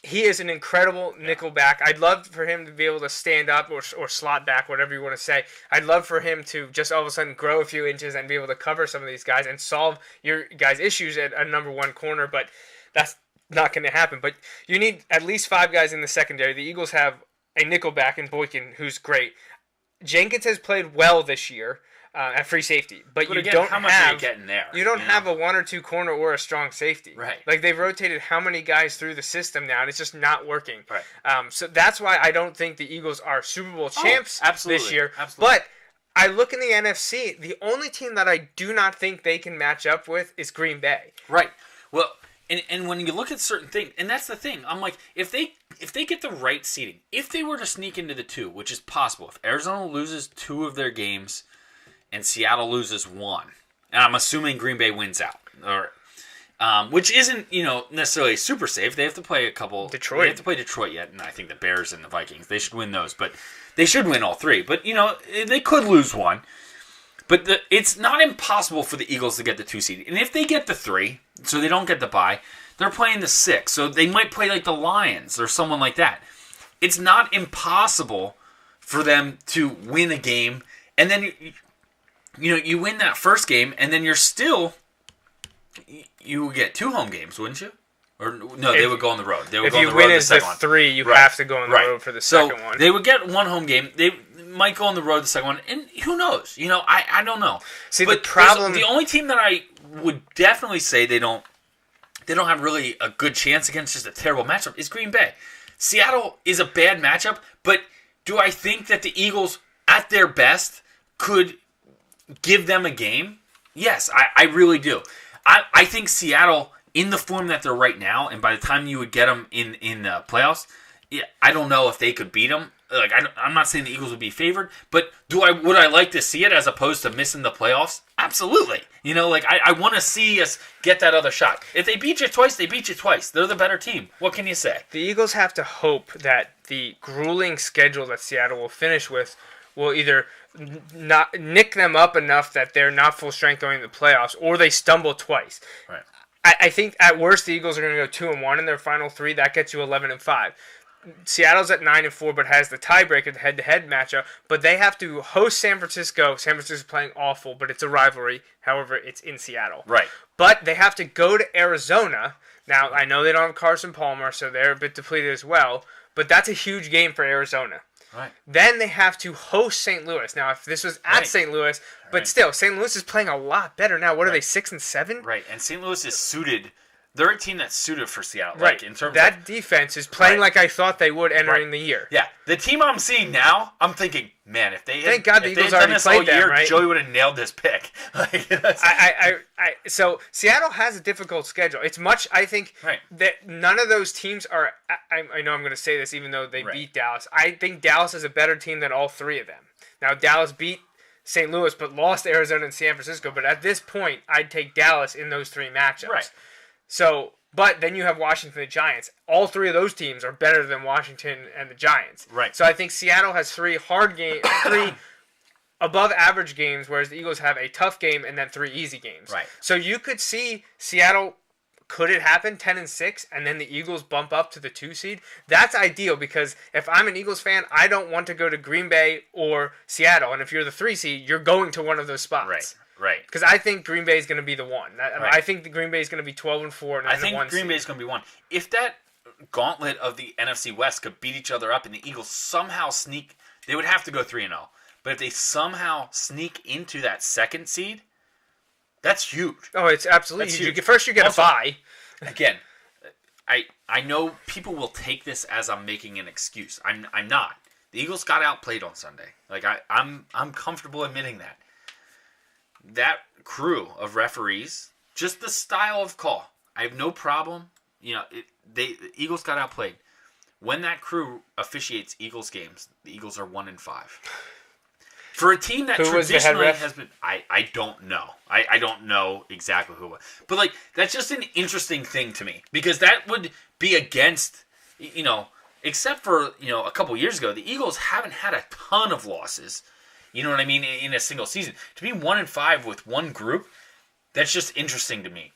He is an incredible nickel back. I'd love for him to be able to stand up or slot back, whatever you want to say. I'd love for him to just all of a sudden grow a few inches and be able to cover some of these guys and solve your guys' issues at a number 1 corner, but that's not going to happen. But you need at least 5 guys in the secondary. The Eagles have a nickel back in Boykin who's great. Jenkins has played well this year. At free safety, but you again, don't how much are you getting there? You don't have a 1 or 2 corner or a strong safety. Right. Like they've rotated how many guys through the system now, and it's just not working. Right. So that's why I don't think the Eagles are Super Bowl champs this year. Absolutely. But I look in the NFC. The only team that I do not think they can match up with is Green Bay. Right. Well, and when you look at certain things, and that's the thing, I'm like, if they get the right seeding, if they were to sneak into the 2, which is possible, if Arizona loses 2 of their games and Seattle loses 1, and I'm assuming Green Bay wins out, which isn't necessarily super safe. They have to play a couple. Detroit. They have to play Detroit yet, and I think the Bears and the Vikings. They should win those, but they should win all 3. But they could lose 1. But it's not impossible for the Eagles to get the 2 seed, and if they get the 3, so they don't get the bye, they're playing the 6, so they might play like the Lions or someone like that. It's not impossible for them to win a game, and then you win that first game, and then you would get 2 home games, wouldn't you? Or no, they would go on the road. They would if go on you the win road as the 3, you have to go on the road for the second one. They would get 1 home game. They might go on the road the second one, and who knows? I don't know. See, but the only team that I would definitely say they don't have really a good chance against, just a terrible matchup, is Green Bay. Seattle is a bad matchup, but do I think that the Eagles, at their best, could give them a game? Yes, I really do. I think Seattle, in the form that they're right now, and by the time you would get them in the playoffs, I don't know if they could beat them. Like, I'm not saying the Eagles would be favored, but would I like to see it as opposed to missing the playoffs? Absolutely. I want to see us get that other shot. If they beat you twice, they beat you twice. They're the better team. What can you say? The Eagles have to hope that the grueling schedule that Seattle will finish with will either not nick them up enough that they're not full strength going into the playoffs, or they stumble twice. Right. I think at worst the Eagles are going to go 2-1 in their final 3. That gets you 11-5. Seattle's at 9-4, but has the tiebreaker, the head-to-head matchup. But they have to host San Francisco. San Francisco's playing awful, but it's a rivalry. However, it's in Seattle. Right. But they have to go to Arizona. Now, I know they don't have Carson Palmer, so they're a bit depleted as well. But that's a huge game for Arizona. Right. Then they have to host St. Louis. Now, if this was at St. Louis, but still, St. Louis is playing a lot better now. What are they, 6-7? Right, and St. Louis is suited. They're a team that's suited for Seattle. Right. Like, in terms that of, defense is playing like I thought they would entering the year. Yeah, the team I'm seeing now, I'm thinking, man, if they Thank God the Eagles already played them, right? Joey would have nailed this pick. So Seattle has a difficult schedule. It's much, I think, that none of those teams are. I know I'm going to say this, even though they beat Dallas. I think Dallas is a better team than all three of them. Now Dallas beat St. Louis, but lost Arizona and San Francisco. But at this point, I'd take Dallas in those three matchups. Right. So, but then you have Washington and the Giants. All three of those teams are better than Washington and the Giants. Right. So I think Seattle has three above average games, whereas the Eagles have a tough game and then 3 easy games. Right. So you could see Seattle, could it happen 10-6, and then the Eagles bump up to the 2 seed? That's ideal, because if I'm an Eagles fan, I don't want to go to Green Bay or Seattle. And if you're the 3 seed, you're going to one of those spots. Right. Because I think Green Bay is going to be the one. I think the Green Bay is going to be 12-4. And I think the Green Bay is going to be one. If that gauntlet of the NFC West could beat each other up and the Eagles somehow sneak, they would have to go 3-0. But if they somehow sneak into that 2nd seed, that's huge. Oh, it's absolutely huge. First, you get a bye. Again, I know people will take this as I'm making an excuse. I'm not. The Eagles got outplayed on Sunday. Like I'm comfortable admitting that. That crew of referees, just the style of call, I have no problem. You know, the Eagles got outplayed. When that crew officiates Eagles games, the Eagles are 1-5. For a team that traditionally has been, I don't know. I don't know exactly who it was. But, like, that's just an interesting thing to me. Because that would be against, you know, except for, you know, a couple years ago, the Eagles haven't had a ton of losses. You know what I mean? In a single season. To be 1-5 with one group, that's just interesting to me.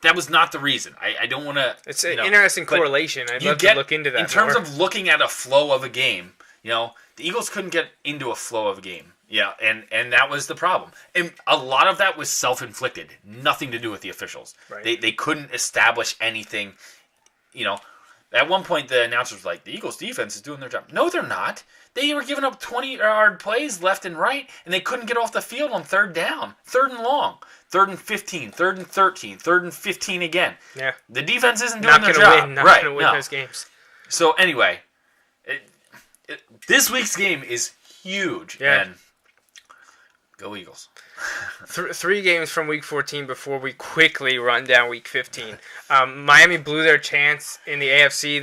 That was not the reason. I don't want to. It's an interesting correlation. I'd love to look into that. In terms of looking at a flow of a game, you know, the Eagles couldn't get into a flow of a game. Yeah, and that was the problem. And a lot of that was self-inflicted. Nothing to do with the officials. Right. They couldn't establish anything. You know, at one point the announcer was like, the Eagles defense is doing their job. No, they're not. They were giving up 20-yard plays left and right, and they couldn't get off the field on 3rd down, 3rd and long, 3rd and 15, 3rd and 13, 3rd and 15 again. Yeah. The defense isn't doing their job. Not going to win those games. So anyway, this week's game is huge. Yeah. And go Eagles. 3 games from Week 14 before we quickly run down Week 15. Miami blew their chance in the AFC.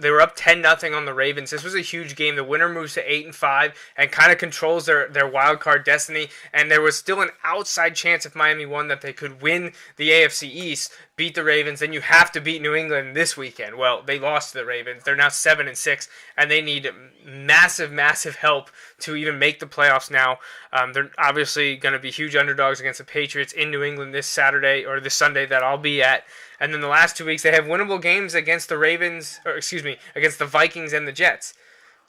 They were up 10-0 on the Ravens. This was a huge game. The winner moves to 8-5 and kind of controls their wild card destiny. And there was still an outside chance if Miami won that they could win the AFC East, beat the Ravens. Then you have to beat New England this weekend. Well, they lost to the Ravens. They're now 7-6, and they need massive, massive help to even make the playoffs now. They're obviously going to be huge underdogs against the Patriots in New England this Saturday or this Sunday that I'll be at. And then the last 2 weeks, they have winnable games against against the Vikings and the Jets.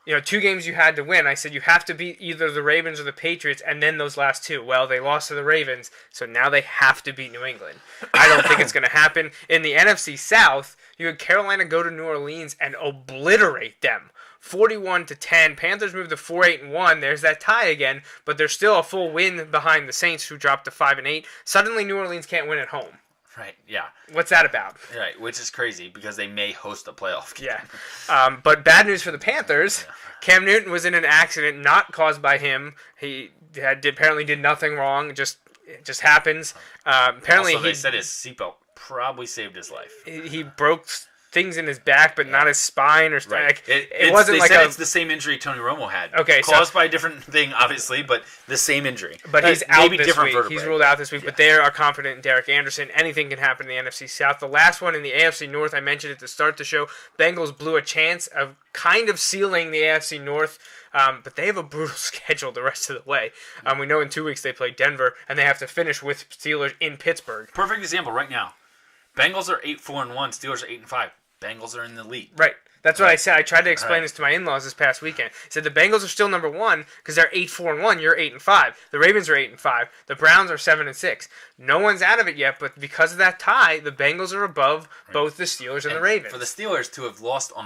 You know, 2 games you had to win. I said you have to beat either the Ravens or the Patriots, and then those last 2. Well, they lost to the Ravens, so now they have to beat New England. I don't think it's going to happen. In the NFC South, you had Carolina go to New Orleans and obliterate them. 41-10. Panthers moved to 4-8-1. There's that tie again, but there's still a full win behind the Saints, who dropped to 5-8. Suddenly, New Orleans can't win at home. Right, yeah. What's that about? Right, which is crazy because they may host a playoff game. Yeah. But bad news for the Panthers. Yeah. Cam Newton was in an accident not caused by him. He apparently did nothing wrong. It just happens. Apparently, also, they said his seatbelt probably saved his life. He broke things in his back, but not his spine or right. It wasn't like it's the same injury Tony Romo had. Okay, caused by a different thing, obviously, but the same injury. But he's out this week. Vertebrae. He's ruled out this week, but they are confident in Derek Anderson. Anything can happen in the NFC South. The last one in the AFC North, I mentioned it to start the show. Bengals blew a chance of kind of sealing the AFC North. But they have a brutal schedule the rest of the way. We know in 2 weeks they play Denver, and they have to finish with Steelers in Pittsburgh. Perfect example right now. Bengals are 8-4-1. Steelers are 8-5. Bengals are in the lead. Right. That's what I said. I tried to explain this to my in-laws this past weekend. I said the Bengals are still number 1 because they're 8-4-1. You're 8-5. The Ravens are 8-5. The Browns are 7-6. No one's out of it yet, but because of that tie, the Bengals are above both the Steelers and the Ravens. For the Steelers to have lost on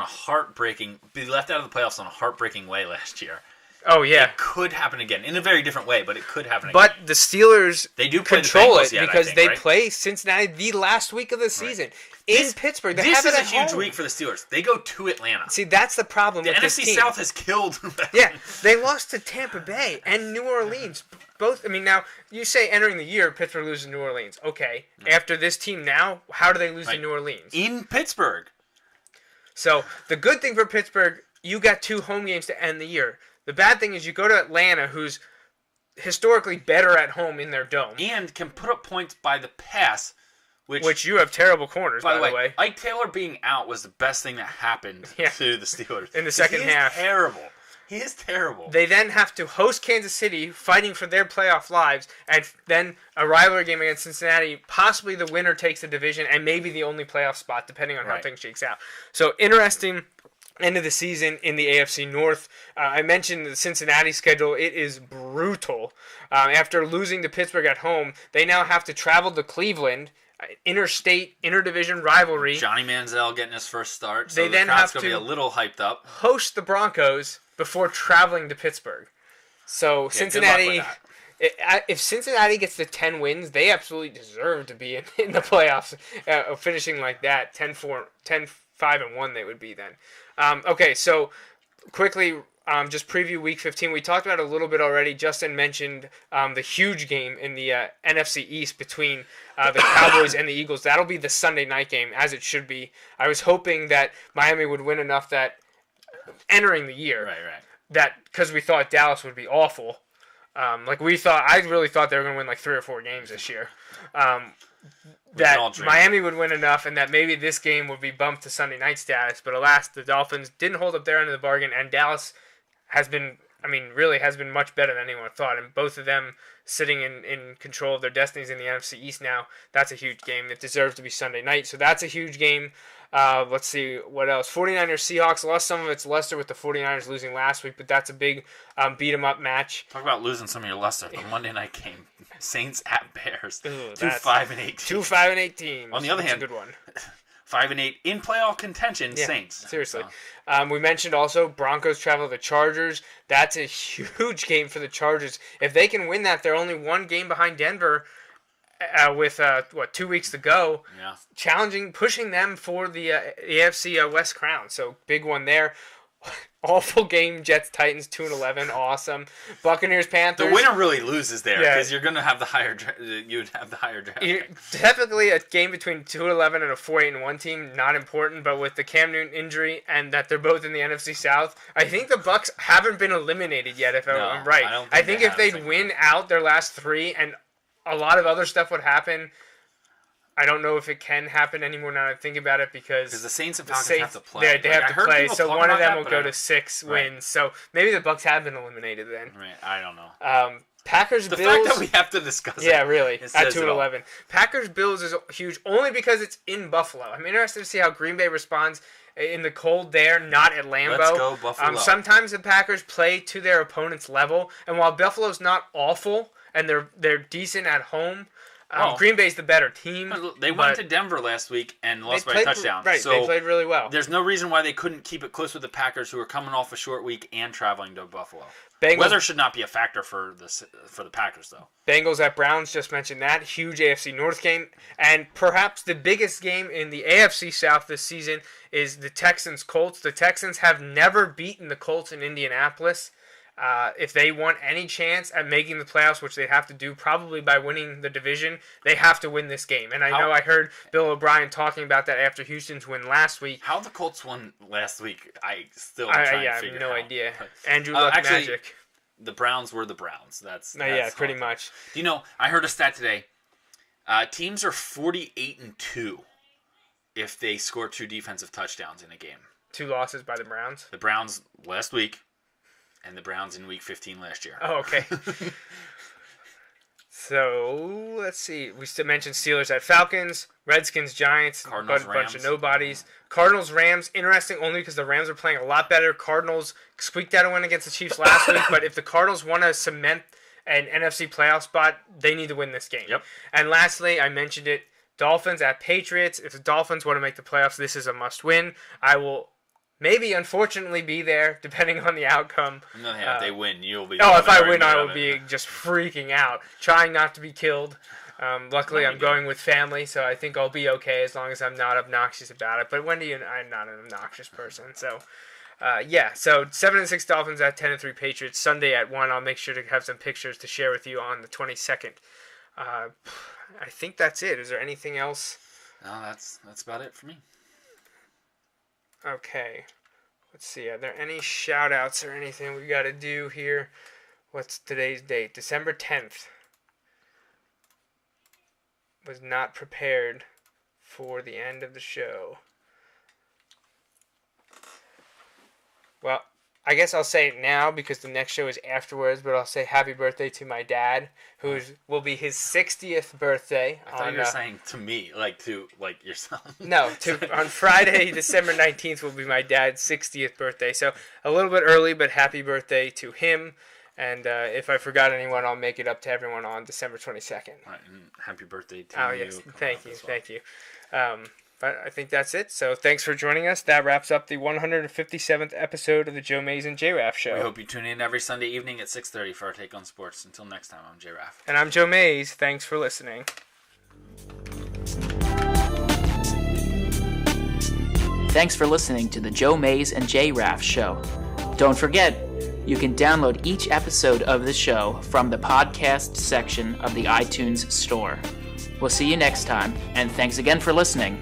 be left out of the playoffs on a heartbreaking way last year. Oh yeah, it could happen again in a very different way, but it could happen again. But the Steelers control it because they play Cincinnati the last week of the season. In Pittsburgh. This is a huge week for the Steelers. They go to Atlanta. See, that's the problem with this team. The NFC South has killed them. Yeah, they lost to Tampa Bay and New Orleans. Both. I mean, now, you say entering the year, Pittsburgh loses to New Orleans. Okay. After this team now, how do they lose to New Orleans? In Pittsburgh. So, the good thing for Pittsburgh, you got 2 home games to end the year. The bad thing is you go to Atlanta, who's historically better at home in their dome. And can put up points by the pass. Which you have terrible corners, by the way. Ike Taylor being out was the best thing that happened to the Steelers. In the second half. He is terrible. They then have to host Kansas City, fighting for their playoff lives, and then a rivalry game against Cincinnati. Possibly the winner takes the division, and maybe the only playoff spot, depending on how things shakes out. So, interesting end of the season in the AFC North. I mentioned the Cincinnati schedule. It is brutal. After losing to Pittsburgh at home, they now have to travel to Cleveland. Interstate, interdivision rivalry. Johnny Manziel getting his first start. So they then have to be a little hyped up. Host the Broncos before traveling to Pittsburgh. So Cincinnati, if Cincinnati gets to 10 wins, they absolutely deserve to be in the playoffs. Finishing like that, 10-5-1 they would be then. Okay, so quickly. Just preview Week 15. We talked about it a little bit already. Justin mentioned the huge game in the NFC East between the Cowboys and the Eagles. That'll be the Sunday night game, as it should be. I was hoping that Miami would win enough that entering the year, that because we thought Dallas would be awful. I really thought they were going to win like 3 or 4 games this year. That Miami would win enough and that maybe this game would be bumped to Sunday night status. But alas, the Dolphins didn't hold up their end of the bargain, and Dallas has been much better than anyone thought. And both of them sitting in control of their destinies in the NFC East now. That's a huge game. It deserves to be Sunday night. So that's a huge game. Let's see what else. 49ers Seahawks. Lost some of its luster with the 49ers losing last week, but that's a big beat-em-up match. Talk about losing some of your luster. The Monday night game. Saints at Bears. 2-5-8 teams. 2-5-8 teams. On the other hand, a good one. 5-8 in playoff contention, Saints. Seriously. We mentioned also Broncos travel to the Chargers. That's a huge game for the Chargers. If they can win that, they're only 1 game behind Denver with 2 weeks to go. Yeah. Pushing them for the AFC West crown. So big one there. Awful game, Jets-Titans, 2-11, awesome. Buccaneers-Panthers. The winner really loses there because you're going to have the higher. You'd have the higher draft. Typically, a game between 2-11 and a 4-8-1 team, not important. But with the Cam Newton injury and that they're both in the NFC South, I think the Bucs haven't been eliminated yet. If I'm right, I think if they'd win out their last 3 and a lot of other stuff would happen. I don't know if it can happen anymore now that I think about it because the Saints and Falcons have to play. They have to play, so one of them will go to 6 wins. So maybe the Bucs have been eliminated then. Right, I don't know. Packers the Bills. The fact that we have to discuss it. Yeah, really. At 2-11. Packers Bills is huge only because it's in Buffalo. I'm interested to see how Green Bay responds in the cold there, not at Lambeau. Let's go Buffalo. Sometimes the Packers play to their opponent's level, and while Buffalo's not awful and they're decent at home. Green Bay's the better team. They went to Denver last week and lost by a touchdown. Right, so they played really well. There's no reason why they couldn't keep it close with the Packers, who are coming off a short week and traveling to Buffalo. Weather should not be a factor for the Packers, though. Bengals at Browns, just mentioned that. Huge AFC North game. And perhaps the biggest game in the AFC South this season is the Texans-Colts. The Texans have never beaten the Colts in Indianapolis. If they want any chance at making the playoffs, which they have to do probably by winning the division, they have to win this game. And I heard Bill O'Brien talking about that after Houston's win last week. How the Colts won last week, I still am trying to figure out. I have no idea. Andrew Luck magic. The Browns were the Browns. That's pretty much. Do you know, I heard a stat today. Teams are 48-2 if they score 2 defensive touchdowns in a game. 2 losses by the Browns? The Browns last week. And the Browns in Week 15 last year. Oh, okay. So, let's see. We still mentioned Steelers at Falcons, Redskins, Giants, Cardinals, bunch of Rams. nobodies. Cardinals, Rams, interesting only because the Rams are playing a lot better. Cardinals squeaked out a win against the Chiefs last week, but if the Cardinals want to cement an NFC playoff spot, they need to win this game. Yep. And lastly, I mentioned it, Dolphins at Patriots. If the Dolphins want to make the playoffs, this is a must-win. I will maybe, unfortunately, be there, depending on the outcome. No, hey, if they win, you'll be. Oh, if I win, I will be just freaking out, trying not to be killed. Luckily, I'm going with family, so I think I'll be okay as long as I'm not obnoxious about it. But Wendy and I'm not an obnoxious person, so yeah. So 7-6 Dolphins at 10-3 Patriots. Sunday at 1. I'll make sure to have some pictures to share with you on the 22nd. I think that's it. Is there anything else? No, that's about it for me. Okay. Let's see. Are there any shout-outs or anything we got to do here? What's today's date? December 10th. Was not prepared for the end of the show. Well, I guess I'll say it now because the next show is afterwards, but I'll say happy birthday to my dad, who will be his 60th birthday. I thought you were saying to me, to yourself. No, on Friday, December 19th will be my dad's 60th birthday. So a little bit early, but happy birthday to him. And if I forgot anyone, I'll make it up to everyone on December 22nd. Right, and happy birthday to you. Oh, yes. Thank you. But I think that's it. So thanks for joining us. That wraps up the 157th episode of the Joe Mays and J-Raff Show. We hope you tune in every Sunday evening at 6:30 for our take on sports. Until next time, I'm J-Raff. And I'm Joe Mays. Thanks for listening. Thanks for listening to the Joe Mays and J-Raff Show. Don't forget, you can download each episode of the show from the podcast section of the iTunes Store. We'll see you next time, and thanks again for listening.